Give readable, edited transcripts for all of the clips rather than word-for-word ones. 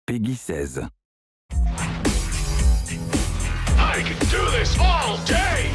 Peggy 16. I can do this all day!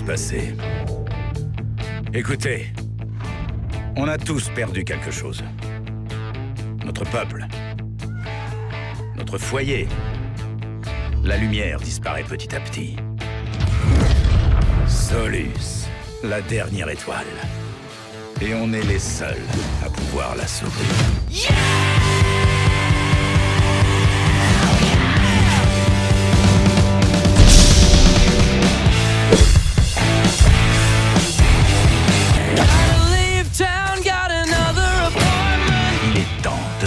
Passer. Écoutez, on a tous perdu quelque chose. Notre peuple, notre foyer. La lumière disparaît petit à petit. Solus, la dernière étoile. Et on est les seuls à pouvoir la sauver. Yeah!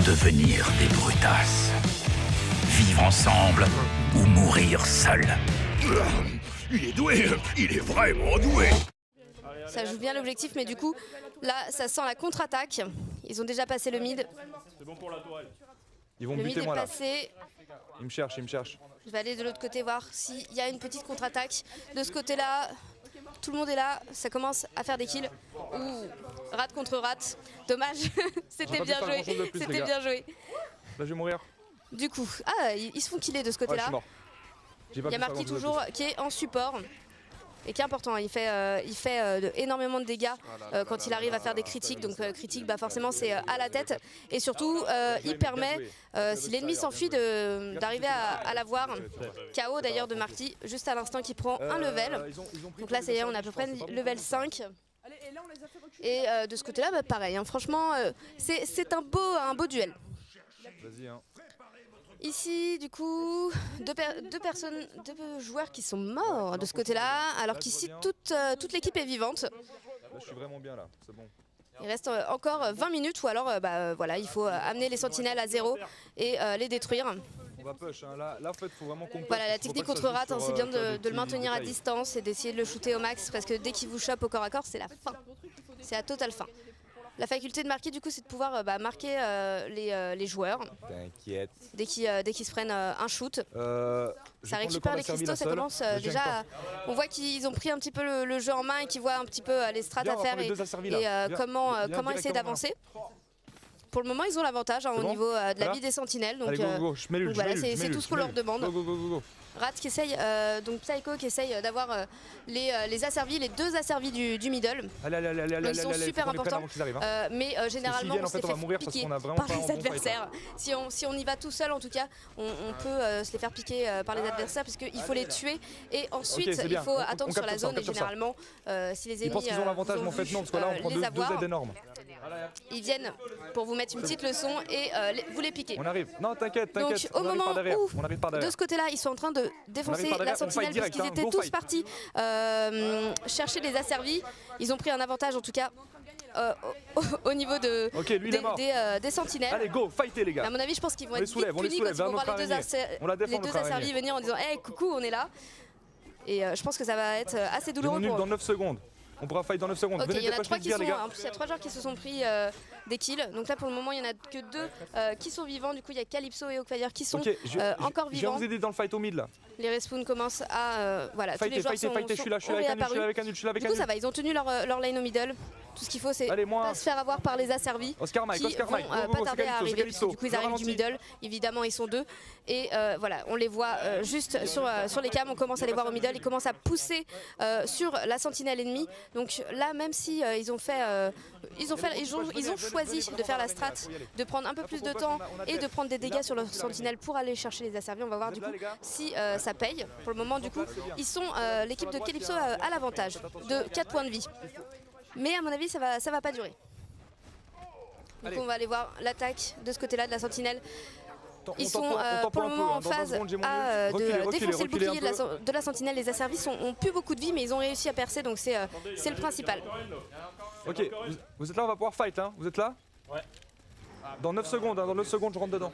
Devenir des brutasses. Vivre ensemble ou mourir seul. Il est doué, il est vraiment doué. Ça joue bien l'objectif, mais du coup, là, ça sent la contre-attaque. Ils ont déjà passé le mid. C'est bon pour la tourelle. Ils vont le buter mid moi est là. passé. Ils me cherchent, ils me cherchent. Je vais aller de l'autre côté voir s'il y a une petite contre-attaque. De ce côté-là, tout le monde est là. Ça commence à faire des kills. Ouh, rat contre rat. Dommage, c'était bien joué. C'était bien joué. Là je vais mourir. Du coup, ils se font killer de ce Ouais, côté-là. Il y a Marty toujours qui est en support et qui est important. Il fait énormément de dégâts quand il arrive à faire des critiques. Donc critique, bah, forcément c'est à la tête. Et surtout, il permet, si l'ennemi s'enfuit, d'arriver à l'avoir. KO d'ailleurs de Marty, juste à l'instant qu'il prend un level. Donc là, ça y est, on est à peu près level 5. Et de ce côté-là, bah, pareil. Hein, franchement, c'est un beau duel. Vas-y, hein. Ici, du coup, deux joueurs qui sont morts de ce côté-là, alors qu'ici, toute l'équipe est vivante. Là, je suis vraiment bien là, c'est bon. Il reste encore 20 minutes, ou alors voilà, il faut amener les sentinelles à 0 et les détruire. On va push, hein. Là en fait, faut vraiment qu'on push. Voilà, la technique contre rat, hein, c'est bien de le maintenir à distance et d'essayer de le shooter au max, parce que dès qu'il vous chope au corps à corps, c'est la fin. C'est la totale fin. La faculté de marquer, du coup, c'est de pouvoir marquer les joueurs. T'inquiète. Dès qu'ils se prennent un shoot. Ça récupère les cristaux, ça commence déjà. On voit qu'ils ont pris un petit peu le jeu en main et qu'ils voient un petit peu les strats à faire et comment essayer d'avancer. Pour le moment, ils ont l'avantage au niveau de la vie des sentinelles. Donc, allez, go. voilà, c'est tout ce qu'on leur demande. Go. Rat qui essaye, donc Psycho qui essaye d'avoir les asservis, les deux asservis du middle. Ils sont super importants, mais généralement on se les fait piquer par les adversaires. Si on y va tout seul, en tout cas, on peut se les faire piquer par les adversaires, parce qu'il faut les tuer et ensuite il faut attendre sur la zone. Et généralement, si les ennemis ont l'avantage, mais en fait non, parce que là on prend deux aides énormes. Ils viennent pour vous mettre une petite leçon et vous les piquez. On arrive, non t'inquiète. Donc au moment où de ce côté-là, ils sont en train de défoncer la sentinelle, parce qu'ils étaient tous partis chercher les asservis. Ils ont pris un avantage en tout cas au niveau des sentinelles. Allez go, fightez les gars. À mon avis, je pense qu'ils vont être vite punis quand ils vont voir les deux asservis venir en disant hey, coucou, on est là. Et je pense que ça va être assez douloureux pour eux. dans 9 secondes. On pourra fight dans 9 secondes. Ok, Venez, il y en a 3 les gars. en plus il y a 3 joueurs qui se sont pris des kills. Donc là pour le moment il y en a que 2 qui sont vivants. Du coup il y a Calypso et Oakfire qui sont encore Je viens vivants. vous aider dans le fight au mid là. Les respawns commencent à voilà, tous les joueurs sont je suis là, je suis là avec Anul, Du coup ça va, ils ont tenu leur lane au middle. Tout ce qu'il faut c'est pas se faire avoir par les asservis Oscar Mike, qui vont pas tarder à arriver puisque du coup ils arrivent du middle. Évidemment ils sont 2 et voilà, on les voit juste sur les cams, on commence à les voir au middle, ils commencent à pousser sur la sentinelle ennemie. Donc là même si ils ont choisi de faire la strat, de prendre un peu plus de temps et de prendre des dégâts sur leur sentinelle pour aller chercher les asservis, on va voir du coup si ça paye. Pour le moment du coup ils sont l'équipe de Calypso à l'avantage de 4 points de vie. Mais à mon avis ça va pas durer. Donc on va aller voir l'attaque de ce côté-là de la sentinelle. Ils sont pour le moment en phase de défoncer le bouclier de la sentinelle. Les asservis ont plus beaucoup de vie mais ils ont réussi à percer, donc c'est le principal. Ok, vous êtes là, on va pouvoir fight hein. Vous êtes là? Ouais. Dans 9 secondes, dans 9 secondes je rentre dedans.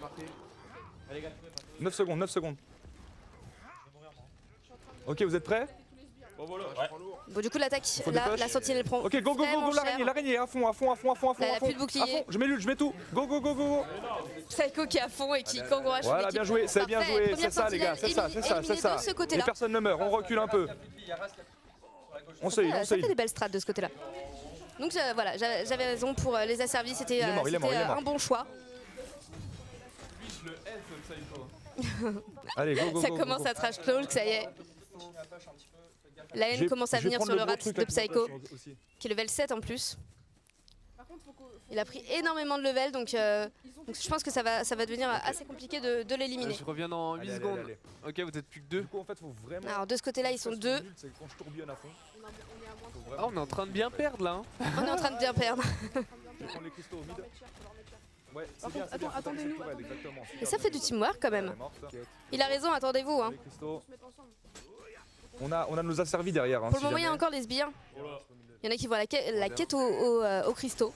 9 secondes, 9 secondes. Ok, vous êtes prêts? Bon du coup l'attaque, la sentinelle prend. Ok, go l'araignée à fond. Elle a plus de bouclier. Je mets l'ult, je mets tout. Go. Psycho qui est à fond et qui concourage. Voilà, bien joué, c'est bien joué, c'est ça les gars, c'est ça. Et personne ne meurt, on recule un peu. On se ça fait des belles strats de ce côté-là. Donc voilà, j'avais raison pour les asservis, c'était un bon choix. Allez, go. Ça commence à trash talk, ça y est. La haine commence à venir sur le rat de Psycho, qui est level 7 en plus. Il a pris énormément de level, donc je pense que ça va devenir assez compliqué de l'éliminer. Je reviens dans 8 secondes. Ok, vous êtes plus que 2. Alors de ce côté-là, ils sont 2. Ah, on est en train de bien perdre là. On est en train de bien perdre. Attendez-nous. Et ça fait du teamwork quand même. Il a raison, attendez-vous. Hein. On a nos asservis derrière. Hein, pour le moment, il y a encore des sbires. Il y en a qui voient la quête aux cristaux.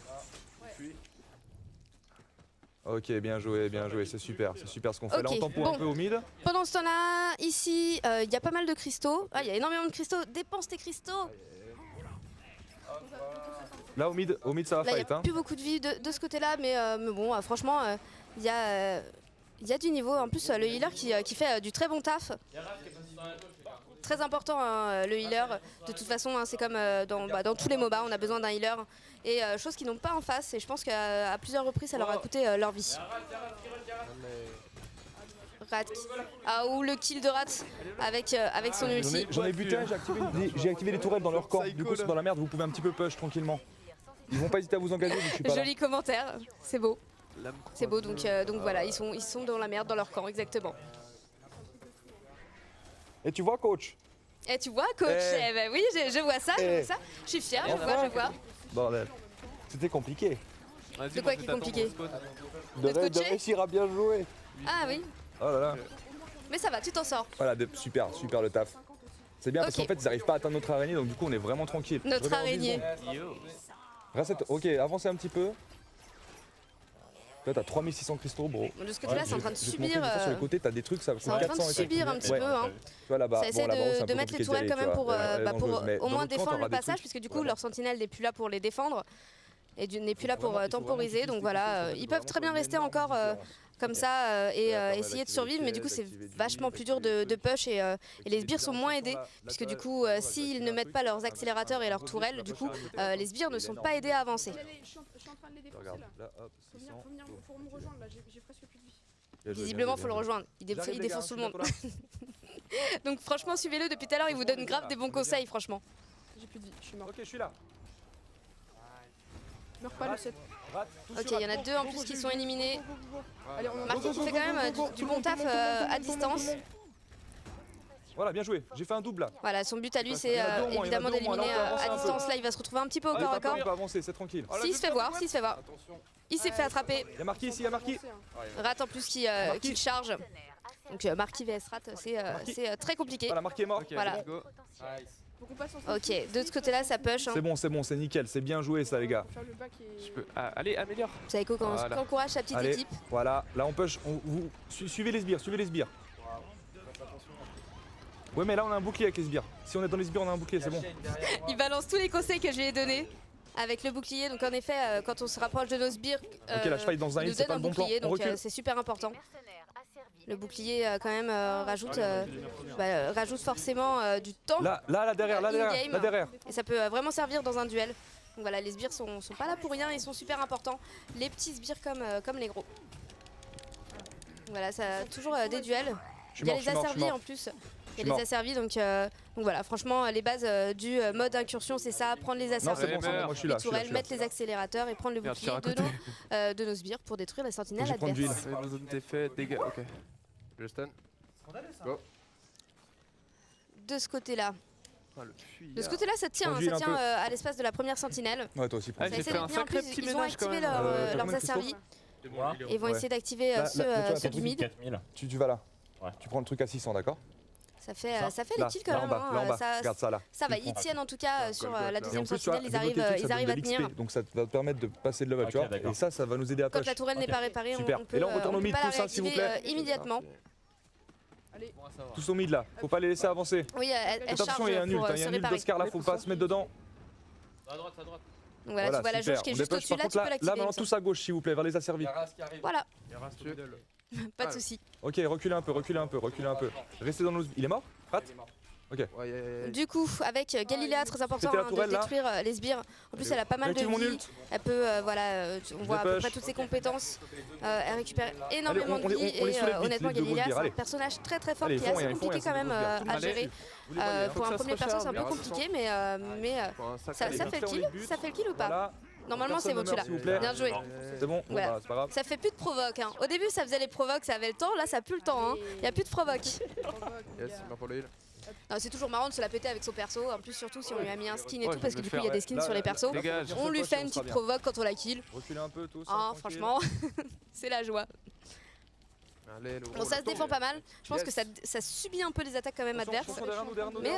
Ok, bien joué, c'est super ce qu'on fait. Là, on tempo un peu au mid. Pendant ce temps-là, ici, il y a pas mal de cristaux. Ah, il y a énormément de cristaux. Dépense tes cristaux. Là, au mid, ça va fight. Il n'y a plus beaucoup de vie de ce côté-là, mais bon, franchement, il y a du niveau. En plus, le healer qui fait du très bon taf. Très important le healer, de toute façon c'est comme dans tous les MOBA, on a besoin d'un healer et chose qu'ils n'ont pas en face et je pense qu'à plusieurs reprises ça leur a coûté leur vie. Rat, ou le kill de Rat avec son ulti. J'en ai buté un, j'ai activé les tourelles dans leur camp, du coup c'est dans la merde, vous pouvez un petit peu push tranquillement. Ils vont pas hésiter à vous engager, je suis pas Joli commentaire, c'est beau. C'est beau, donc voilà, ils sont dans la merde dans leur camp, exactement. Et tu vois coach? Et tu vois coach? Eh ben oui, je vois ça, je suis fière, je vois. Bordel, c'était compliqué. De quoi qui est compliqué? De réussir à bien jouer. Ah oui. Oh là là. Mais ça va, tu t'en sors. Voilà, super le taf. C'est bien parce qu'en fait ils n'arrivent pas à atteindre notre araignée, donc du coup on est vraiment tranquille. Notre araignée. Ok, avancez un petit peu. Là t'as 3600 cristaux bro. De ce côté-là c'est en train de subir. Sur les côtés t'as des trucs, ça c'est en train de subir un petit peu. Hein. Tu vois là-bas. Ça essaie de mettre les tourelles quand même pour au moins défendre le passage, puisque du coup leur sentinelle n'est plus là pour les défendre et n'est plus là pour temporiser. Donc voilà, ils peuvent très bien rester encore comme ça et essayer de survivre, mais du coup c'est vachement plus dur de push et les sbires sont moins aidés, puisque du coup s'ils ne mettent pas leurs accélérateurs et leurs tourelles, du coup les sbires ne sont pas aidés à avancer. Faut me rejoindre là, j'ai presque plus de vie. Visiblement faut le rejoindre, il défonce tout le monde. Donc franchement suivez-le, depuis tout à l'heure il vous donne grave des bons conseils franchement. J'ai plus de vie, je suis mort. Ok, je suis là. Meurs pas le 7. Ok, il y en a 2 en plus qui sont éliminés. Marquis qui fait quand même du bon taf à distance. Voilà, bien joué, j'ai fait un double là. Voilà, son but à lui c'est évidemment d'éliminer à distance. Là il va se retrouver un petit peu au corps à corps. Il va avancer, c'est tranquille. S'il se fait voir, il s'est fait attraper. Il y a Marquis ici, il y a Marquis. Rat en plus qui charge. Donc Marquis vs Rat, c'est très compliqué. Voilà, Marquis est mort. Voilà. Ok, de ce côté-là ça push. Hein. C'est bon, c'est nickel, c'est bien joué ça les gars. Allez, améliore. Psycho encourage sa petite équipe. Voilà, là on push, vous suivez les sbires, Ouais, mais là, on a un bouclier avec les sbires. Si on est dans les sbires, on a un bouclier, c'est bon. Il balance tous les conseils que je lui ai donnés avec le bouclier. Donc en effet, quand on se rapproche de nos sbires, Ok, là, je fight dans un il heal, nous c'est donne pas un le bon plan. bouclier, On donc recule. c'est super important. Le bouclier quand même rajoute forcément du temps. Là, derrière, là, derrière, in-game. là, derrière. Et ça peut vraiment servir dans un duel. Donc voilà, les sbires sont pas là pour rien, ils sont super importants. Les petits sbires comme les gros. Donc voilà, ça a toujours des duels. Il y a les asservis en plus. Il y a les asservis, donc voilà, franchement, les bases du mode incursion, c'est ça, prendre les Non, asservis, c'est bon, moi, je suis là. tourelles, mettre les accélérateurs et prendre le Merde, bouclier tire à de nos sbires pour détruire les sentinelles Faut que je prenne adverses. Ouais, zone d'effet, dégâts, ok. Je stun. De ce côté-là. Ah, le fuyard. De ce côté-là, ça tient, Prends du heal un peu. à l'espace de la première sentinelle. Ouais, toi aussi, prends. Ah, Ça j'ai essaie fait de un tenir. En sacré plus, petit ils ont ménage quand activé même. t'as leurs combien de asservis et vont Ouais. essayer d'activer Là, ceux là, toi, du mid. 4000. Tu vas là. Ouais. Tu prends le truc à 600, d'accord? Ça fait les Là, kills quand là en même. bas, là en bas. Regarde ça là. Ça va, ils tiennent en tout cas sur la Et en deuxième plus, tu vois, sentinelle, ils débloquer arrivent, le truc, ça ils arrivent donne à de tenir. l'XP, donc ça va te permettre de passer de level, tu Ok, vois. d'accord. Et ça va nous aider à Quand push. la tourelle n'est pas réparée, Super. on peut, Et là, on retourne au peut mid, pas la tous, hein, s'il vous réactiver plaît. immédiatement. Allez, Tous au mid là, faut pas les laisser avancer. Oui, elle Attention, charge il y a un nul, pour il y se a un nul réparer. d'Oscar là, faut pas se mettre dedans. Donc voilà, tu vois la jauge qui est on juste dépêche. au-dessus Par là, contre, tu peux là, l'activer. maintenant tous à gauche s'il vous plaît, vers les asservis. Voilà, pas de soucis. Ok, reculez un peu, reculez un peu, reculez un peu. Restez dans nos... Il est mort? Pat? Ok. Du coup, avec Galilea, très important C'était la de tourelle, là. détruire les sbires. En plus, elle a pas mal de J'active mon vie. ult. Elle peut, voilà, on voit à peu dépêche. près toutes ses compétences. Elle récupère énormément on de les vie. soulève Et vite, honnêtement, vite de Galilea, Gauthier, c'est un allez. personnage très très fort Allez, qui est ils font assez rien, compliqué quand même à Allez. gérer. Pour un premier perso, c'est un peu compliqué, mais ça fait le kill. Ça fait le kill ou pas? Voilà. Normalement, c'est bon, tu l'as. S'il vous plaît. Bien joué. C'est bon, bon, Voilà. bah, c'est pas grave. Ça fait plus de provoque. Hein. Au début, ça faisait les provoques, ça avait le temps. Là, ça a plus le temps. Il n'y a plus de provoque. Yes, c'est bien pour le heal. C'est toujours marrant de se la péter avec son perso. En plus, surtout si on lui a mis un skin et Ouais, tout, parce je que vais du coup, il y a faire, des skins là, sur les persos. Dégage. On lui fait une petite provoque quand on la kill. Reculez un peu tous. Ah, tranquille. franchement, c'est la joie. Allez, le Bon, ça se défend pas mal. Je pense que ça subit un peu les attaques quand même adverses. Attention, derrière nous, derrière nous, Mais,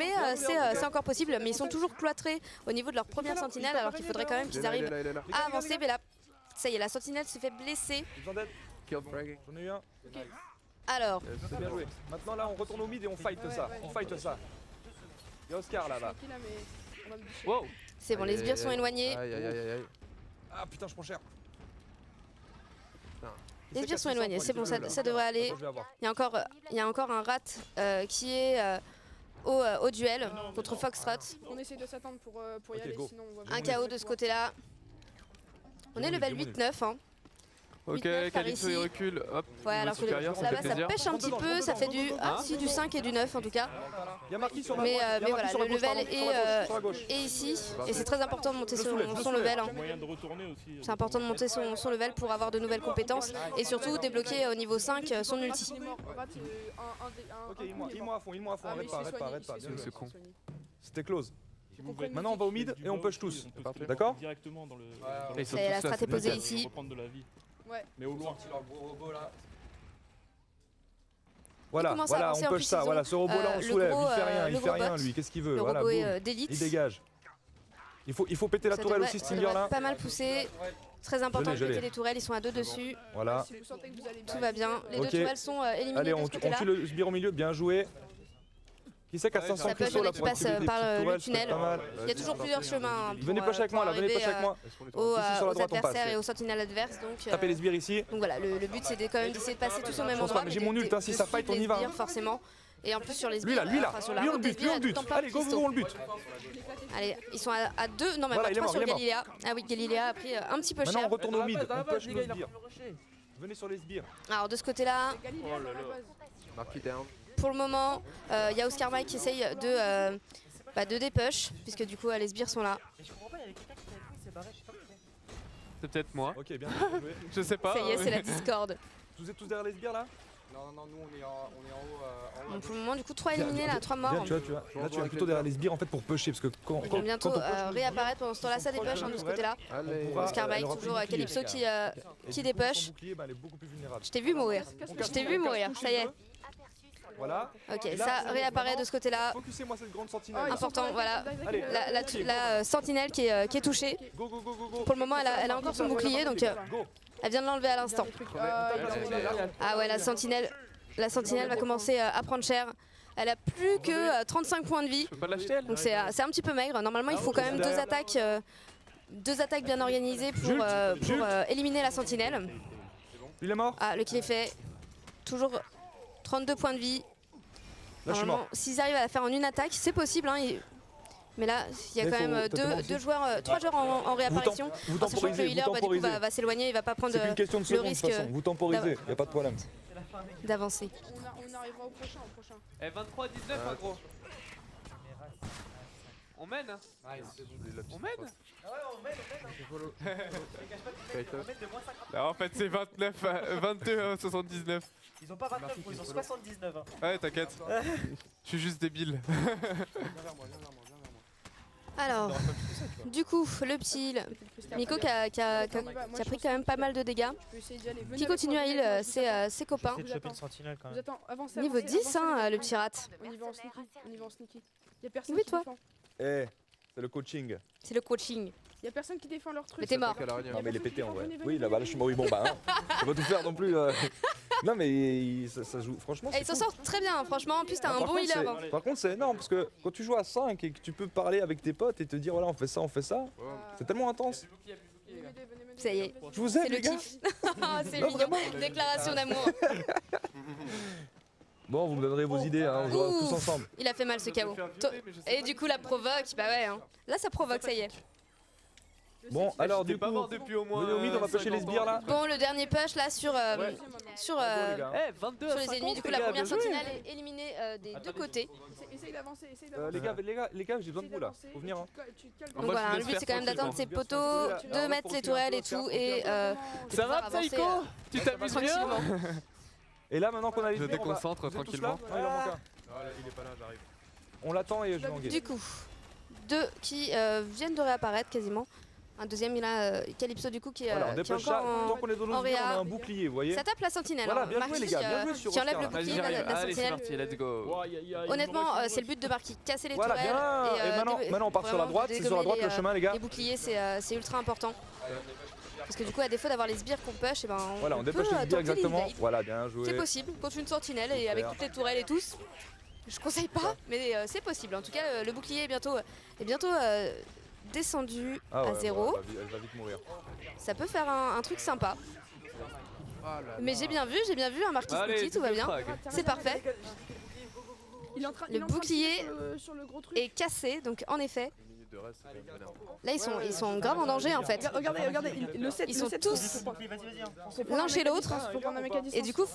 derrière nous. c'est encore possible. Mais ils sont toujours cloîtrés au niveau de leur première sentinelle, alors qu'il faudrait quand même qu'ils arrivent Il est là. à avancer. Mais là, ça y est, la sentinelle se fait blesser. J'ai besoin d'aide. Kill frag. J'en ai eu un. Alors, C'est bien joué. Maintenant là, on retourne au mid et on fight ça. On fight ça. Il y a Oscar là-bas. tranquille là, mais on va me bûcher. Wow. c'est bon, les sbires sont éloignés. Aïe aïe aïe aïe. Ah putain, je prends cher. Les sbires sont éloignés. C'est bon, ça devrait aller. Attends, je vais avoir. Il y a encore un rat qui est au duel contre Foxtrot. On essaie de s'attendre pour y Ok, aller, go. sinon on va Un KO de ce côté-là. On est level 8-9. Hein. Ok, 8-9 par Calypso il ici. recule. Hop. Ouais, alors que supérieur, ça là-bas fait ça plaisir. pêche un petit peu, ça fait du du 5 et du 9 en tout cas. Il y a marqué sur la Mais, droite. Il y a mais marqué voilà, sur la le gauche, level pardon, sur la gauche. est ici. Et c'est très important de monter son level. Hein. Moyen de retourner aussi. C'est important de monter son level pour avoir de nouvelles compétences et surtout débloquer au niveau 5 son ulti. Il est mort. Rat, Ok, il-moi à fond, il-moi à fond. Ah, mais Arrête il s'est pas, soigné, arrête pas. il s'est Bien soigné, joué. con. il s'est soigné. C'était close. Si vous Maintenant, faites on va au mid et on push tous. on peut se D'accord mettre directement dans le. Et ils sont Et la tous là, strat est c'est posée nickel. ici. Reprendre de la vie. Ouais. Mais au loin. Voilà, commence à voilà, avancer, on en push plus, ça. ils Voilà, ont, ce robot là, on le soulève. gros, Il le fait gros rien bot. lui. Qu'est-ce qu'il veut? Le Voilà, robot boum. est d'élite. Il dégage. Il faut péter la Ça tourelle devrait- aussi, ça Stinger devrait là. pas mal poussé. Très important de Je l'ai. péter les tourelles, ils sont à 2 dessus. Voilà. Si vous sentez que vous allez Tout va bien. Les Ok. deux tourelles sont éliminées Allez, de on ce côté-là. tue le sbire au milieu, bien joué. Qui c'est qui a 500 Ça peut cristaux être là qui pour passe activer des par petites le tourelles, ça peut être tunnel. pas mal. Il y a toujours plusieurs chemins. hein, Venez pour, push avec moi là, venez arriver, push avec moi. aux Ici sur la droite on adversaires et passe. aux sentinelles adverses. Tapez les sbires ici. Donc voilà, le but c'est quand même d'essayer de passer tous au même Je pense endroit. pas, mais j'ai mon ult, hein, si ça fight, on y va, hein. Forcément. Et en plus sur les Lui là, sbires, enfin, sur la lui on le route des bute, lui on sbires, le il y a tout bute. le temps plein de Allez, go, cristaux. on le bute. Allez, ils sont à 2, non même Voilà, pas il est 3 mort, sur il est mort. Galilea. Ah oui, Galilea a pris un petit peu Maintenant cher. on retourne au mid, on push nos sbires. Venez sur les sbires. Alors de ce côté-là, Galilea dans la base. Marqué down. pour le moment, il y a Oscar Mike qui essaye de dépush, puisque du coup les sbires sont là. C'est peut-être moi. Ok, bien joué. Je sais pas. Ça y est, c'est la Discord. Vous êtes tous derrière les sbires là? Non, nous on est en haut. Donc, pour le moment, du coup, 3 éliminés là, 3 morts. Viens, tu vois. Là tu vas plutôt derrière les sbires en fait pour pusher parce que quand Ils vont bientôt quand on push, réapparaître pendant ce temps-là, ça dépush de ce côté-là. Allez. pourra- Oscar Mike, elle aura plus toujours de bouclier. Calypso qui et du coup, dépush. son bouclier, bah, elle est beaucoup plus vulnérable. Je t'ai vu mourir. Je t'ai vu mourir, ça y est. Voilà. Ok, Et là, ça réapparaît de ce côté-là. Focussez-moi cette grande Ah, sentinelle. ils sont Important, direct, voilà. direct, Allez, direct. La sentinelle qui est touchée. Go, go, go, go, go. Pour le moment, elle a encore son bouclier, donc Go. elle vient de l'enlever à l'instant. Il a Ah ouais, la sentinelle va commencer à prendre cher. Elle a plus que 35 points de vie. Je peux pas l'acheter elle. Donc c'est un petit peu maigre. Normalement, il faut quand même deux attaques bien organisées pour éliminer la sentinelle. Il est mort. Ah, le kill est fait. Toujours 32 points de vie. Là, je suis mort. S'ils arrivent à la faire en une attaque, c'est possible. Hein, mais là, il y a Mais quand faut même totalement aussi. 3 joueurs en réapparition. Vous En sachant que le healer vous du coup, temporisez. va s'éloigner, il va pas prendre C'est qu'une question de le secondes de risque toute façon. Vous temporisez, y a pas de problème. d'avancer. On arrivera au prochain, Eh 23-19 en gros. On mène hein. On mène. Ah, en fait c'est 29 à 22 à 79. Ils ont pas 29, ils ont 79. Hein. Ouais t'inquiète. Je suis juste débile. Alors, du coup, le petit heal. Miko qui a pris quand même pas mal de dégâts. Qui continue à heal ses copains. J'essaie de choper une sentinelle quand même. Niveau 10, hein, le petit rat. On y va en sneaky. Y'a personne Oui, qui toi. défend. Eh, c'est le coaching. C'est le coaching. Y'a personne qui défend leur truc. Mais t'es mort. Non mais il est pété en vrai. Oui là, bah, là je suis mort. Oui bon bah hein. On va tout faire non plus. Non mais ça joue. Franchement. Et il s'en sort très bien, hein, franchement. En plus, t'as un bon healer. Hein. Par contre c'est énorme parce que quand tu joues à 5 et que tu peux parler avec tes potes et te dire voilà on fait ça, c'est tellement intense. Ça y est. Je vous C'est aime le les gars. kiff. C'est mignon. Déclaration d'amour. Bon vous me donnerez vos idées, hein, on jouera tous ensemble. Il a fait mal ce KO. Et du coup, la provoque. Bah ouais. Hein. Là, ça provoque, ça y est. Bon alors T'es du pas coup, mort depuis au moins. venez au mid, on va pêcher les sbires là. Bon, le dernier push là sur Go, les gars. Eh 22 sur à les 50 ennemis. Du coup, les la gars, première bien joué. sentinelle est éliminée des deux côtés. Essaye d'avancer, essaye d'avancer. Les gars, j'ai besoin de vous là. Faut venir hein. Donc voilà, le but c'est quand même d'attendre ses poteaux, de mettre les tourelles et tout, et Ça va Psycho? Tu t'amuses bien? tranquillement. Et là maintenant qu'on a les Je sbires, on va- déconcentre vous êtes tous là tranquillement. Non, il en manque un. Il est pas là, j'arrive. On l'attend et je vais en guide. Du coup, deux qui viennent de réapparaître quasiment. Un deuxième, il a Calypso du coup qui est Voilà, on qui est dépêche encore ça. Tant en... qu'on est dans nos en sbires, on a réa. un bouclier, vous voyez. Ça tape la sentinelle. Voilà, hein. bien joué, Marquis les gars, bien joué sur qui enlève Oscar, le là. bouclier de Allez, la c'est sentinelle. parti, let's go. Honnêtement, c'est le but de Marquis, casser les Voilà, tourelles. bien. Et maintenant on part sur la vraiment droite, c'est sur la droite le chemin les gars. Les boucliers, c'est ultra important. Parce que du coup, à défaut d'avoir les sbires qu'on push, et ben, Voilà, on peut dépêche les sbires tenter exactement. l'invade. Voilà, bien joué. C'est possible, contre une sentinelle et avec toutes les tourelles et tous. Je conseille pas, mais c'est possible. En tout cas, le bouclier est bientôt descendu Ah ouais, à 0. ouais, elle va vite mourir. Ça peut faire un truc sympa. Mais j'ai bien vu un Marquis Allez, Sneaky, tout va bien. frag. C'est parfait. Le bouclier sur le gros truc. est cassé, donc en effet, Une minute de reste, c'est quand même énorme. là ils sont grave en danger en fait. Regardez, le 7. Ils sont tous Vas-y, hein. l'un chez l'autre. Faut prendre un mec à distance. Et du coup,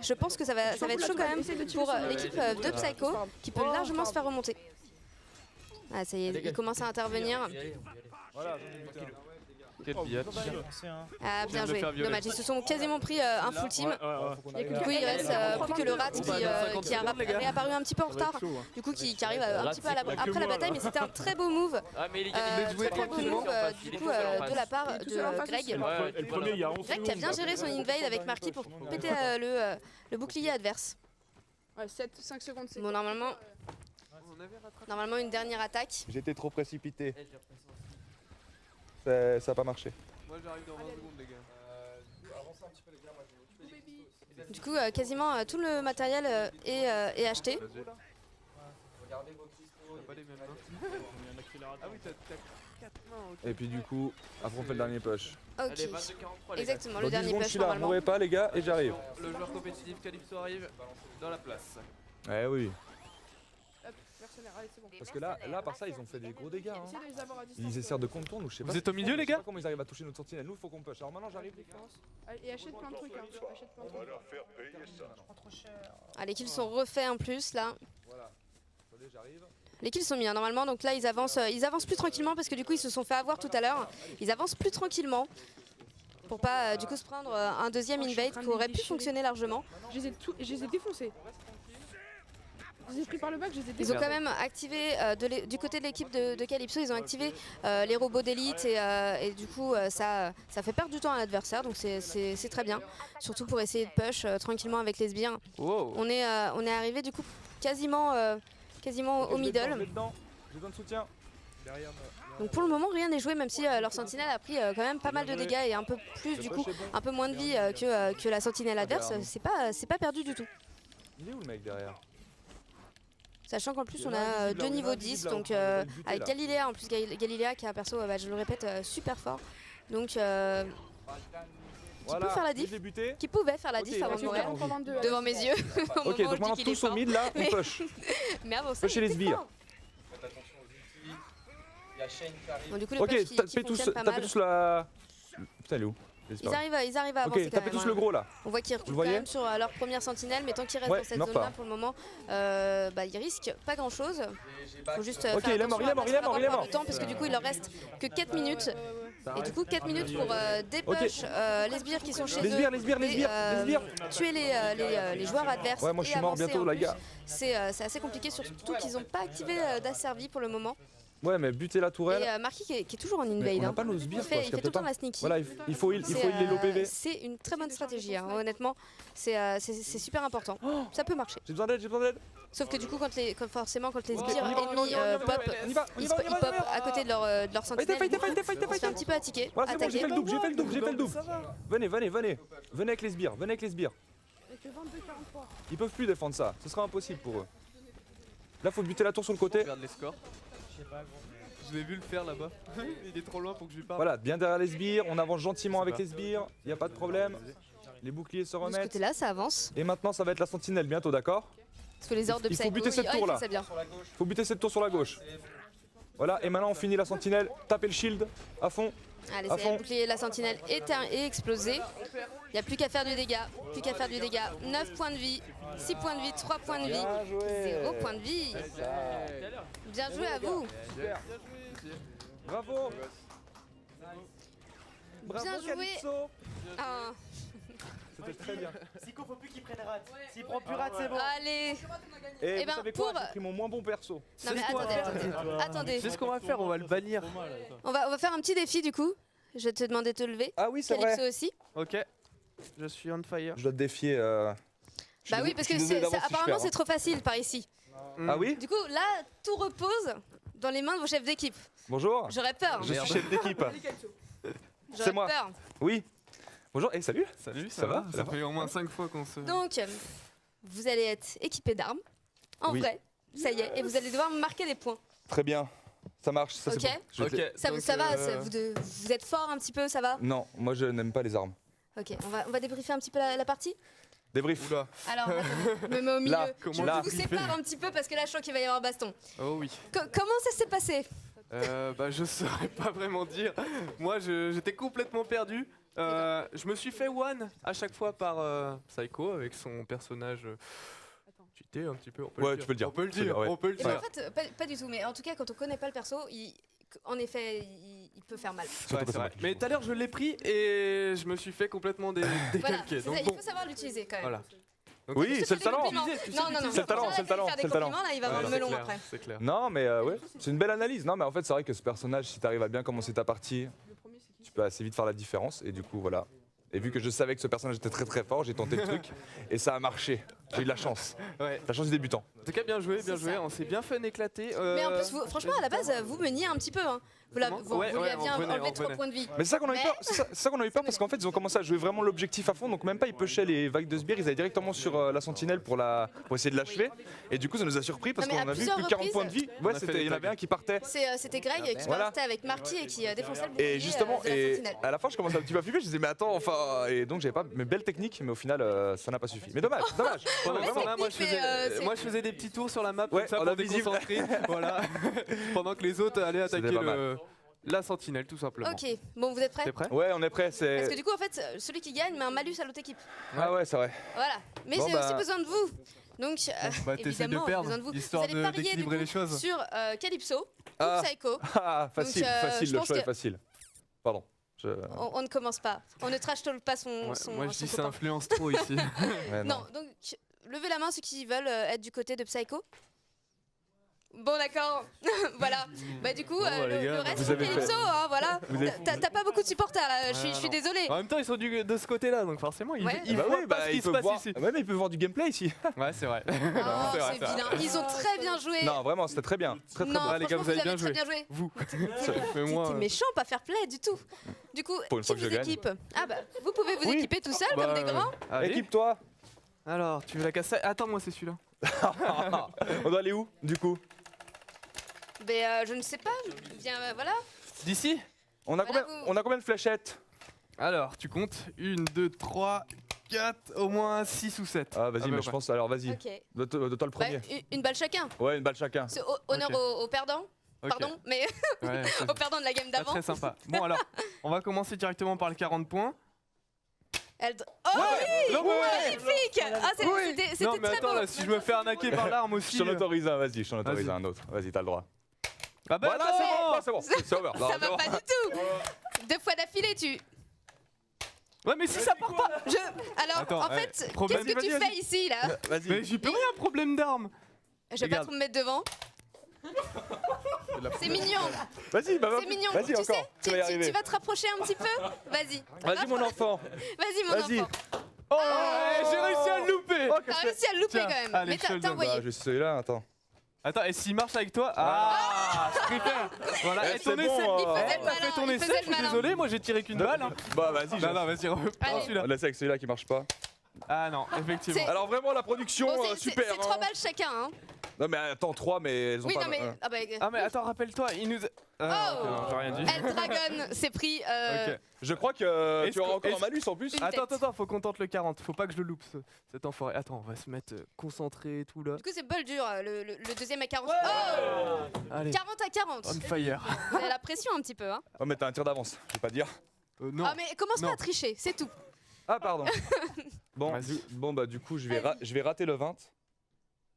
je pense que ça va être chaud quand même pour l'équipe de Psycho qui peut largement se faire remonter. Ah ça y est, il commence à intervenir. Voilà, j'en ai buté un. Quel biatch. Ah bien de joué, faire violer. dommage, ils se sont quasiment pris un full team. Du coup il reste plus que le rat qui a réapparu un petit peu en retard. Du coup qui arrive un petit peu après la bataille, mais c'était un très beau move. Ah mais il est Très joué très beau tranquillement. move du coup de la part de Greg. Le premier, il y a 11 Greg qui a bien géré son invade avec Marquis pour péter le bouclier adverse. Ouais, 5 secondes, c'est. Bon normalement une dernière attaque. J'étais trop précipité. Ça a pas marché. Moi j'arrive dans 20 secondes les gars. Du coup quasiment tout le matériel est acheté. T'as pas les mêmes mains. Ah oui t'as 4 mains, ok. Et puis du coup, après on fait le dernier push. Ok, Allez 22-43 les gars. exactement, Dans le 10 dernier secondes, je push suis là, normalement. mourrez pas les gars et j'arrive. Le joueur compétitif Calypso arrive dans la place. Eh oui. Hop, mercenaire, allez, c'est bon. Parce que là par ça ils ont fait des gros dégâts. Hein. Essayez de les avoir à distance. Ils essaient de contourner ou je sais pas. Vous êtes au milieu, les Je sais gars pas comment ils arrivent à toucher notre sentinelle. Nous, faut qu'on push. Alors maintenant, j'arrive. Allez, et achète plein de trucs. Hein. Achète plein de trucs. Ah, les kills sont refaits en plus là. Voilà. Attendez, j'arrive. Les kills sont mis hein, normalement, donc là ils avancent plus tranquillement parce que du coup ils se sont fait avoir tout à l'heure. Ils avancent plus tranquillement pour pas du coup se prendre un deuxième invade qui aurait pu fonctionner largement. Je les ai défoncés. Je les ai pris par le bac, je les ai Ils ont défoncés. quand même activé du côté de l'équipe de Calypso, ils ont activé les robots d'élite et du coup ça fait perdre du temps à l'adversaire, donc c'est très bien. Surtout pour essayer de push tranquillement avec les sbires. Wow. On est arrivé du coup quasiment au middle. J'ai besoin de soutien. Donc pour le moment rien n'est joué, même si leur sentinelle a pris quand même pas mal de dégâts et un peu plus du coup, un peu moins de vie que la sentinelle adverse. C'est pas perdu du tout. Il est où le mec derrière? Sachant qu'en plus on Il y en a a un invisible, 2 là, niveaux on a un 10, invisible, donc là, on peut le buter, avec là. Galilea, en plus Galilea qui est un perso, bah, je le répète, super fort. Donc qui peut faire la je diff, l'ai buté. qui pouvait faire la Ok, diff avant de ok, mourir, encore devant mes yeux. au Ok, moment où donc je maintenant dis qu'il est tous au fort. mid là, on Mais- push. Mais avant ça, Pushez il les était sbires. fort. Faites attention aux ultis. Il y a Shane qui arrive. Bon, du coup, le Ok, push qui tapez tous, fonctionne pas tapez mal. tous la. Putain, elle est où? Ils arrivent à avancer Ok, quand tapez même, tous hein. le gros là. On voit qu'ils Vous reculent le quand voyez même sur leur première sentinelle, mais tant qu'ils restent Ouais, dans cette meurt zone-là pas. pour le moment, bah, ils risquent pas grand-chose. J'ai Faut juste Ok, faire il est mort, attention il est à mort, pas il est se mort, il est perdre mort. de temps parce que du coup il leur reste que 4 minutes. Et du coup 4 minutes pour dépush les sbires qui sont chez Les eux. sbires, les sbires, les et, sbires, les sbires. Tuer les joueurs adverses. Ouais, moi je et suis mort avancer bientôt, en la plus. gars. C'est assez compliqué, surtout qu'ils n'ont pas activé d'asservi pour le moment. Ouais, mais buter la tourelle. Et Marquis qui est toujours en Mais invade. on n'a hein. pas nos sbires, Il quoi, fait je tout le capte temps pas. la sneaky. Voilà, il faut heal les low PV. C'est une très bonne stratégie, hein. Honnêtement, c'est super important. Ça peut marcher. J'ai besoin d'aide, j'ai besoin d'aide. Sauf que du coup, forcément, quand les Ok, sbires on y va, ennemis pop, On y va, ils pop à côté de leur sentinelle. Fightez, On se fait un petit peu attiquer, Voilà, c'est bon, j'ai fait attaquer. le double, j'ai fait le double, j'ai fait le double. Venez, venez, venez. Venez avec les sbires, venez avec les sbires. Avec le 22-43. Ils peuvent plus défendre ça, ce sera impossible pour eux. Là, faut buter la tour sur le côté. Regarde les scores. Je sais pas, gros. Je l'ai vu le faire là-bas. Il est trop loin pour que je lui parle. Voilà, bien derrière les sbires, on avance gentiment avec les sbires, y a pas de problème. Les boucliers se De ce remettent. côté-là, ça avance. Et maintenant, ça va être la sentinelle bientôt, d'accord? Sous les ordres de Il faut Psycho. buter cette il tour, fait là. ça bien. Sur la gauche. Faut buter cette tour sur la gauche. Voilà, et maintenant on finit la sentinelle. Tapez le shield à fond. Allez, À c'est fond. le bouclier, la sentinelle est explosée. Il n'y a plus qu'à faire du dégât. Plus qu'à faire du dégât. 9 points de vie, 6 points de vie, 3 points de vie, 0 points de vie. Bien joué à vous. Bravo. Bravo, Bien joué. Calypso. Ah, C'était très bien. Psycho, faut plus qu'il prenne rate. S'il prend plus rate, c'est bon. allez. Et Eh vous ben, savez quoi? pour- J'ai pris mon moins bon perso. Non mais attendez. C'est ce qu'on va faire, on va le bannir. On va faire un petit défi du coup. Je vais te demander de te lever. Ah oui, c'est Calypso vrai. aussi. Ok. Je suis on fire. Je dois te défier. Bah oui, parce que apparemment c'est trop facile par ici. Ah oui? Du coup, là, tout repose dans les mains de vos chefs d'équipe. Bonjour. J'aurais peur. Je suis chef d'équipe. J'aurais c'est moi. peur. Oui. Bonjour, et salut. Salut, Ça va Ça fait au moins 5 fois qu'on se. Donc, vous allez être équipé d'armes. En Oui. vrai, ça y est. Et vous allez devoir marquer des points. Très bien. Ça marche. Ça, Ok. c'est bon. Je vais te les- Ça va, vous êtes fort un petit peu, ça va? Non, moi je n'aime pas les armes. Ok, on va débriefer un petit peu la partie. Débrief. Oula. Alors, attendez, je me mets au milieu. Là, je là. vous sépare un petit peu parce que là, je sens qu'il va y avoir baston. Oh oui. Comment ça s'est passé? Bah je saurais pas vraiment dire. Moi j'étais complètement perdu. Je me suis fait one à chaque fois par Psycho avec son personnage cheaté un petit peu. On peut Ouais, le dire. tu peux le dire. On peut le Tu peux dire. le dire, ouais. On peut le Eh ben, dire. en fait, pas du tout. Mais en tout cas, quand on connaît pas le perso, en effet, il peut faire mal. Surtout Ouais, pas c'est ça, vrai. moi. Mais tout à l'heure je l'ai pris et je me suis fait complètement Voilà, décalquer. c'est Donc ça, bon, il faut savoir l'utiliser quand même. voilà. Donc, Oui, Je te c'est le fais des talent. compliments. Non, non, non. C'est le talent, Déjà, c'est le talent, faire des c'est le talent. compliments, là, il va avoir Ouais, le c'est melon clair, après. C'est clair. Non, mais ouais, c'est une belle analyse. Non, mais en fait, c'est vrai que ce personnage, si t'arrives à bien commencer ta partie, tu peux assez vite faire la différence. Et du coup, voilà. Et vu que je savais que ce personnage était très très fort, j'ai tenté le truc et ça a marché. J'ai eu de la chance. Ouais. La chance du débutant. En tout cas, bien joué, bien C'est joué. ça. On s'est bien fait éclater. Mais en plus, franchement, à la base, vous meniez un petit peu. Hein. Vous lui Comment Ouais, ouais, aviez on revenait, enlevé on 3 revenait. points de vie. Mais c'est ça qu'on a eu Mais- peur. C'est ça qu'on a eu peur parce qu'en fait, ils ont commencé à jouer vraiment l'objectif à fond. Donc même pas ils pushaient les vagues de sbires, ils allaient directement sur la sentinelle pour essayer de l'achever. Et du coup, ça nous a surpris parce Non, mais qu'on à a vu plusieurs que 40 reprises- points de vie. On Ouais, a fait des il y en avait tags. un qui partait. C'était Greg qui Voilà. partait avec Marty et qui défonçait le bouclier Et justement, de la et sentinelle. à la fin, je commençais un petit peu à flipper. Je disais, mais attends, enfin. Et donc, j'avais pas mes belles techniques, mais au final, ça n'a pas suffi. Mais dommage, dommage. Pendant Ouais, ce temps-là, moi, technique, mais, c'est- moi je faisais des petits tours sur la map Ouais, comme ça on pour a visible. déconcentrer. Voilà. Pendant que les autres allaient attaquer pas mal. la sentinelle, tout simplement. Ok, bon, vous êtes prêts? T'es prêt? Ouais, on est prêt. Parce que C'est. du coup, en fait, celui qui gagne met un malus à l'autre équipe. Ah ouais, c'est vrai. Voilà. Mais Bon, j'ai bah- aussi besoin de vous. Donc, Bah, t'essaies de évidemment, j'ai perdre, besoin de vous. histoire vous allez parier du d'équilibrer coup les choses. sur Calypso Ah. ou Psycho. Ah, facile, Donc, facile. je Le pense choix est que- facile. Pardon. On ne commence pas. On ne trash talk pas son, Ouais, son moi je son dis ça copain. influence trop ici. Ouais, Non, donc levez la main ceux qui veulent être du côté de Psycho. Bon d'accord, voilà. Bah du coup, bah, les le gars, reste vous c'est avez Calypso, hein, voilà. Vous avez- T'as pas beaucoup de supporters là, je Ouais, suis non. désolée. En même temps, ils sont de ce côté-là, donc forcément, ils, Ouais. ils Bah voient oui, pas bah, ce qui il se peut passe voir. ici. Ouais, mais il peut voir du gameplay ici. Ouais, c'est vrai. Oh, C'est vrai, c'est vilain. Ils ont très bien joué. Non, vraiment, c'était très bien. Très très Non, bien. les gars, franchement, vous avez bien très joué. bien joué. Vous. T'es Mais moi. méchant, pas fair play du tout. Du coup, Pour une qui fois que vous je gagne. équipe? Ah bah, vous pouvez vous Oui. équiper tout seul bah, comme des grands. allez. Équipe-toi. Alors, tu veux la casser? Attends, moi c'est celui-là. On doit aller où, du coup? Mais je ne sais pas. Bien, voilà. D'ici? On a Voilà, combien de fléchettes? Alors, tu comptes 1, 2, 3, 4, au moins 6 ou 7. Ah, vas-y, mais je pense. Alors, vas-y. Ok. Donne-toi le Bah, premier. une balle chacun. Ouais, une balle chacun. C'est honneur Ok. aux perdants. Ok. Pardon, mais Ouais, c'est aux perdants de la game pas d'avant. très sympa. Bon, alors, on va commencer directement par le 40 points. Oh oui, Non, mais ouais. magnifique. Ah, c'était Non, mais très attends, beau. là, si je me fais arnaquer par l'arme aussi. Je t'en autorise un, vas-y, je t'en autorise Vas-y. un autre. Vas-y, t'as le droit. Ah bah Voilà, attends. c'est bon, c'est over. Non, Ça va non. pas du tout. 2 fois d'affilée, tu. Ouais, mais si ça part pas. Alors, Attends, en fait, problème- qu'est-ce que tu Vas-y, fais ici là? Vas-y. Mais j'y peux rien, problème d'arme. Je vais pas Regarde. trop me mettre devant. C'est mignon, Vas-y, bah, c'est mignon. Vas-y, Tu encore. sais, Tu vas y arriver. tu vas te rapprocher un petit peu. Vas-y. Vas-y, mon enfant. Vas-y, mon Vas-y. enfant. Oh, ouais, j'ai réussi à le louper. Oh, T'as qu'est-ce que réussi à le louper Tiens, quand même. allez, Mais je te t'as le t'as donne. Bah, envoyé. je vais celui-là, attends. Attends, et s'il marche avec toi? Ah, je préfère. Voilà, Eh, et ton c'est essai. bon, Il faisait le T'as fait ton malin, il essai, faisait je le suis malin. désolé, moi j'ai tiré qu'une balle. Hein. Bah, vas-y, Non, non, vas-y, prends Allez. celui-là. on laisse avec celui-là qui marche pas. Ah non, effectivement. C'est- Alors, vraiment, la production, Bon, c'est super. 3 hein. balles chacun, hein. Non, mais attends, 3, mais elles ont Oui, pas. non, mais. ouais. Ah bah. Ah, mais attends, rappelle-toi, il nous. Ah, ok, non, j'ai rien dit. El Dragon s'est pris. Ok. Je crois que Est-ce tu auras que- encore un est-ce- malus en plus. Une Attends, tête. attends, faut qu'on tente le 40. Faut pas que je le loupe, cet enfoiré. Attends, on va se mettre concentré et tout là. Du coup, c'est bol dur. Le deuxième à 40. Oh Allez, 40 à 40. on fire. Vous avez la pression un petit peu, hein. Oh, mais t'as un tir d'avance, je vais pas dire. Non. Ah, mais commence Non. pas à tricher, c'est tout. Ah, pardon. Bon, Vas-y. bah, du coup, je vais rater le 20.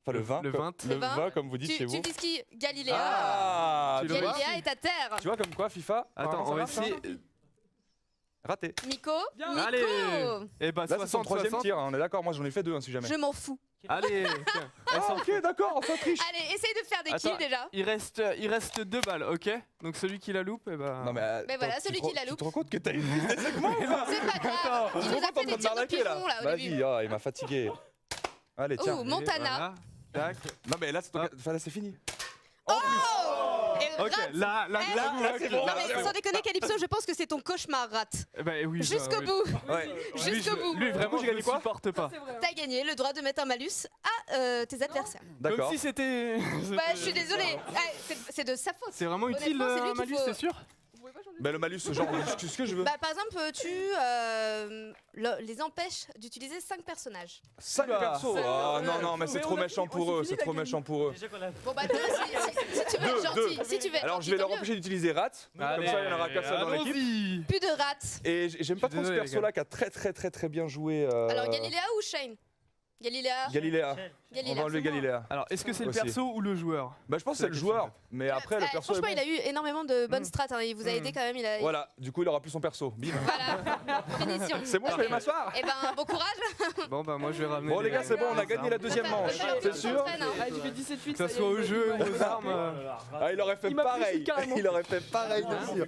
Enfin, le 20. Le 20. Le Le 20, 20, comme vous dites chez Tu vous. vises qui? Galiléa. Ah, Tu tu le vois, vois Galiléa est à terre. tu vois comme quoi, FIFA Attends, apparemment, on va ça marche, essayer. hein. Raté. Nico. Nico. Allez. Et bah, Là, c'est son 60, troisième 60. tir, hein, on est d'accord. Moi, j'en ai fait 2, hein, si jamais. Je m'en fous. Allez, tiens. Elle Ah, s'en ok, d'accord, ça triche. Allez, essaye de faire des Attends. kills déjà. Il reste 2 balles, ok? Donc celui qui la loupe, et bah. Non, mais. Mais voilà, attends, celui tu te qui la rends- loupe. Tu te rends compte que t'as une liste des segments ou pas C'est pas grave. Il Tu te nous rends a compte fait des en train de tirs de m'arnaquer là pigeon là au début. Vas-y, ah, il m'a fatigué. Allez, tiens. Ouh, Montana. Voilà. Tac. Non, mais là, c'est ton- Hop. enfin, là, c'est fini. Et Ok, rate. là, c'est bon. Non Là, mais c'est sans déconner Calypso, je pense que c'est ton cauchemar rat. Bah oui. bah, Jusqu'au oui. bout. Ouais. Lui, Jusqu'au je- bout. Lui, vraiment, j'ai je gagné le quoi supporte pas. C'est vrai. T'as gagné le droit de mettre un malus à tes adversaires. D'accord. Comme si c'était. Bah je suis désolée. C'est de sa faute. C'est vraiment utile Honnêtement, c'est lui le qu'il malus, faut- c'est sûr? Vous pouvez pas changer Bah, le malus, genre, ce que je veux. Bah par exemple tu les empêches d'utiliser 5 personnages. 5 Oula. persos. Oh non, non, mais c'est Mais trop on a méchant fini- pour on eux. s'est C'est fini trop la méchant pour eux. Bon bah 2 si tu veux être Deux. gentil. Si tu veux être Alors, gentil, je vais leur tant mieux. empêcher d'utiliser Rat. Comme ça, il n'y en aura qu'un seul dans l'équipe. Allons-y. Plus de rats. Et j'aime pas Je suis trop ce désolé, perso là qui a très bien joué. Alors Galiléa ou Shane? Galiléa. Galiléa. On Galiléa. va enlever Galiléa. Alors, est-ce que c'est le Aussi. perso ou le joueur? Bah, je pense que c'est le joueur. Mais après, le perso. Franchement, est il bon. a eu énormément de bonnes strats. Hein. Il vous a aidé quand même. Voilà, du coup, il aura plus son perso. Bim. Voilà. Finition. C'est bon, je vais aller m'asseoir. Eh ben, bon courage. Bon, bah, moi, je vais ramener. Bon, les gars, c'est bon, on a gagné la deuxième manche. C'est sûr? Ah, j'ai fait 17-8. Que ça soit au jeu ou aux armes. Ah, il aurait fait Il m'a pareil. poussé carrément. Il aurait fait pareil, bien sûr.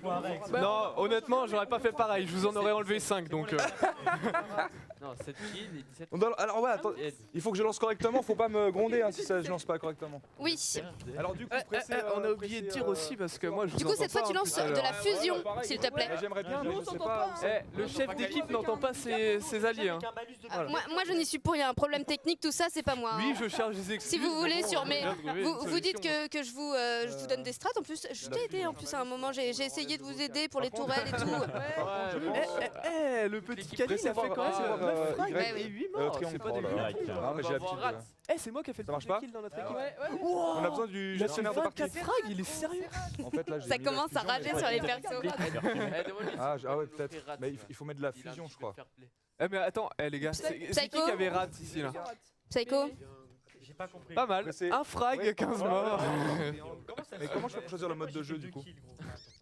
Non, honnêtement, j'aurais pas fait pareil. Je vous en aurais enlevé 5 donc. Non, 7 kills et 17 Alors, ouais, attends, il faut que je lance correctement. Faut pas me gronder hein, si ça, je lance pas correctement. Oui. Alors, du coup, On a oublié de dire aussi parce que moi je. Du vous coup, cette fois, entends tu pas, en lances plus, de alors. la fusion, s'il te plaît. J'aimerais bien, mais Nous, on je sais s'entend pas. pas. Le chef d'équipe n'entend pas ses alliés. Hein. Moi, je n'y suis pour rien. Un problème technique, tout ça, c'est pas moi. Oui, hein. je cherche des excuses. Si vous voulez, mais sur bon, mes. on va bien trouver une Vous dites solution. que je vous donne des strats. En plus, je t'ai aidé. En plus, à un moment, j'ai essayé de vous aider pour les Par contre- tourelles et tout. Le petit Kali, il a fait quand même 9 frags Ouais, et oui. 8 morts. triangle. C'est pas Oh là des là. kills. Non, mais j'ai l'habitude. C'est moi qui ai fait le Ça marche plus de pas kills dans notre équipe. Ouais, ouais. On a besoin du Il a fait gestionnaire de partie. 24 frags, il est sérieux. En fait, là, j'ai Ça mis la commence à fusion, rager mais- sur les persos. Ah ouais, peut-être. Mais il faut mettre de la fusion, je crois. Eh mais attends, les gars, c'est qui Psycho qui avait rat ici là? Psycho. Pas mal. Mais c'est- Un frag, Ouais. 15 morts. Mais comment je peux choisir le mode de jeu du coup?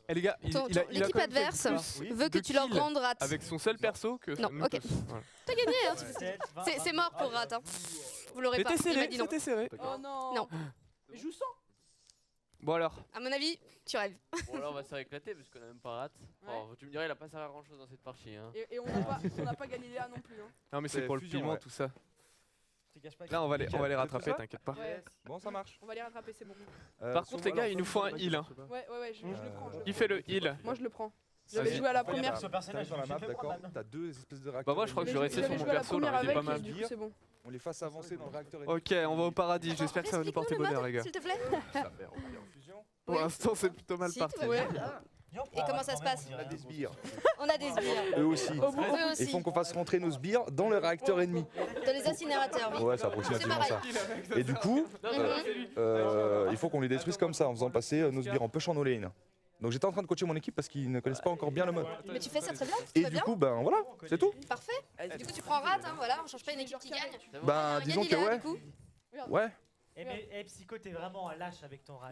Eh les gars, il a L'équipe quand même fait adverse plus veut que de tu leur kills rendes rat. avec son seul perso que Non, nous ok. tous. Voilà. T'as gagné, hein. C'est mort pour rat. Hein. Vous l'aurez pas. C'était Il m'a serré, dit non. c'était serré. Oh non. Non. Mais je vous sens. Bon alors, À mon avis, tu rêves. Bon, là, on va se faire éclater parce qu'on a même pas rate. Oh, tu me dirais, il a pas servi à grand chose dans cette partie. Hein. Et on n'a pas gagné Léa non plus. Hein. non mais c'est C'est pour le fusion, piment ouais. tout ça. Là on va les rattraper, ça t'inquiète pas. Bon, ça marche. On va les rattraper, c'est bon. Par contre les gars, il nous faut un heal. Hein. Ouais, je le prends. Qui fait le heal? Moi, je le prends. Vas-y. J'avais joué à la première. T'arrives sur la map, d'accord. T'as deux espèces de Bah moi je crois que je vais rester sur J'avais mon joué à la perso là, première il est pas avec, mal. du coup, c'est bon. on les fasse avancer dans le réacteur ennemi. Ok, on va au paradis. J'espère que ça va nous porter Explique-nous le bonheur, les mode, gars. s'il te plaît. Pour l'instant, c'est plutôt mal Si, parti. tout va bien. Et comment ça se passe? On a des sbires. On a des sbires. Eux aussi. Eux Il aussi. faut qu'on fasse rentrer nos sbires dans le réacteur ennemi. Dans les incinérateurs, oui. Ouais, c'est approximativement ça. Et du coup, il faut qu'on les détruise comme ça, en faisant passer nos sbires en push en all-in. Donc j'étais en train de coacher mon équipe parce qu'ils ne connaissent pas encore bien le mode. Mais tu fais ça très bien, tout Et va du bien. coup, ben voilà, c'est tout. Parfait. Du coup, tu prends Rat, hein, voilà, on change pas une équipe qui gagne. Ben disons que ouais. Ouais. Eh mais Psycho, t'es vraiment un lâche avec ton rat.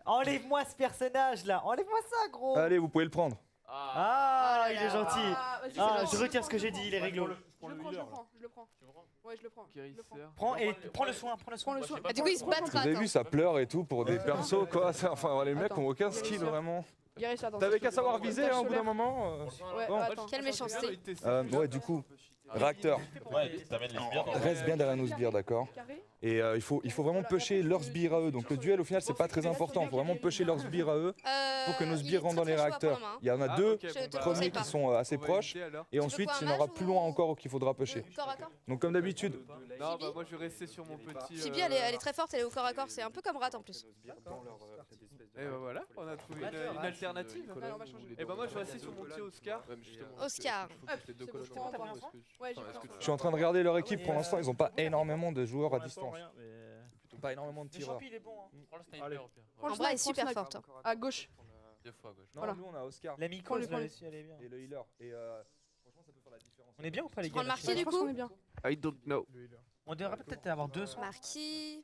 Enlève-moi ce personnage là, enlève-moi ça gros. Allez, vous pouvez le prendre. Ah, il est gentil. Vas-y, Ah, c'est je gentil. retire ce que j'ai dit, il est réglo. Je le prends, je le prends, je le prends. Ouais, je le prends. Je le prends. Prends le soin, prends le soin. Ah, du coup, ils se battent Vous Rat. avez vu, ça pleure et tout pour des persos quoi. Enfin, les mecs Attends. ont aucun skill vraiment. Guéris, attends. T'avais qu'à savoir viser hein, au bout d'un moment. Ouais, Bon. attends. Quelle méchanceté. Ouais, du coup, réacteur. Reste bien derrière nos sbires, d'accord. Carré. Et il faut vraiment pusher leurs sbires à eux. Donc le duel au final c'est pas très important. Il faut vraiment pusher leurs sbires à eux pour que nos sbires rentrent dans les réacteurs. Il y en a deux premiers qui sont assez proches et ensuite il y en aura plus loin encore qu'il faudra pusher. Corps à corps. Donc comme d'habitude. Non, bah moi je vais rester sur mon petit. Chibi, elle est très forte, elle est au corps à corps, c'est un peu comme Rat en plus. Et bah voilà, on a trouvé une alternative. Allez, on va changer. Et bah moi je vais rester sur mon petit Oscar. Oscar. Hop, c'est bon, je prends, t'as pris. Ouais, j'ai pris. Je suis en train de regarder leur équipe. Pour l'instant ils ont pas énormément de joueurs à distance. Pas énormément de Le tireurs. champi il est bon hein. Prends le sniper au pire. En vrai, elle est super forte. hein. À gauche. 2 fois à gauche. Non, Voilà. nous on a Oscar La mycose Prends-le, là-dessus, elle est bien. et le healer. Et franchement ça peut faire la différence. On est bien ou pas les Tu prends gars le marquis Ouais, je du pense qu'on coup est bien. I don't know. On devrait peut-être avoir deux soins. Marquis.